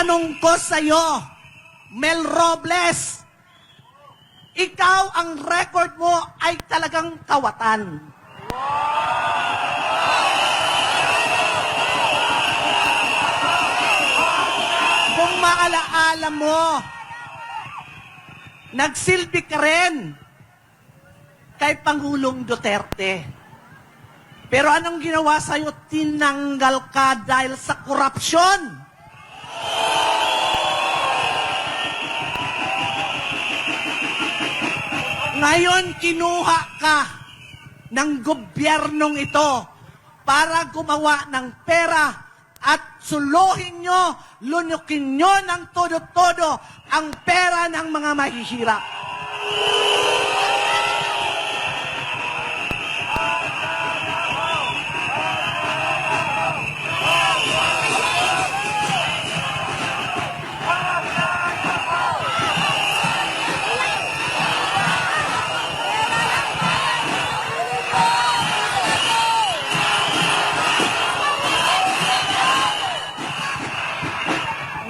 tanong ko sa'yo, Mel Robles, ikaw ang record mo ay talagang kawatan. Kung maalaala mo, nagsilbi ka rin kay Pangulong Duterte. Pero anong ginawa sa'yo? Tinanggal ka dahil sa korupsyon. Ngayon, kinuha ka ng gobyernong ito para gumawa ng pera at suluhin nyo, lunukin nyo ng todo-todo ang pera ng mga mahihirap.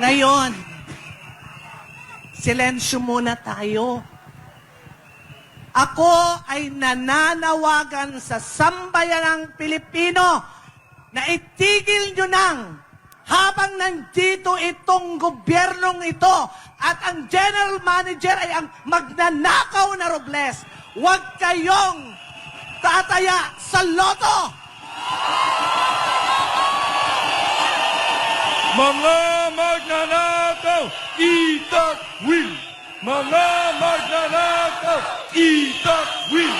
Ngayon, silensyo muna tayo. Ako ay nananawagan sa sambayanang Pilipino na itigil nyo nang habang nandito itong gobyernong ito at ang general manager ay ang magnanakaw na Robles. Huwag kayong tataya sa loto! Mga magnanakaw, itakwil! Mga magnanakaw, itakwil!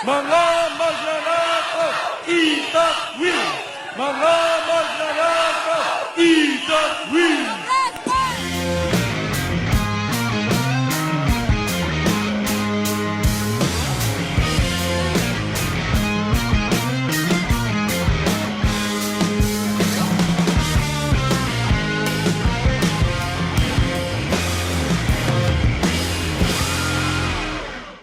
Mga magnanakaw, itakwil! Mga magnanakaw,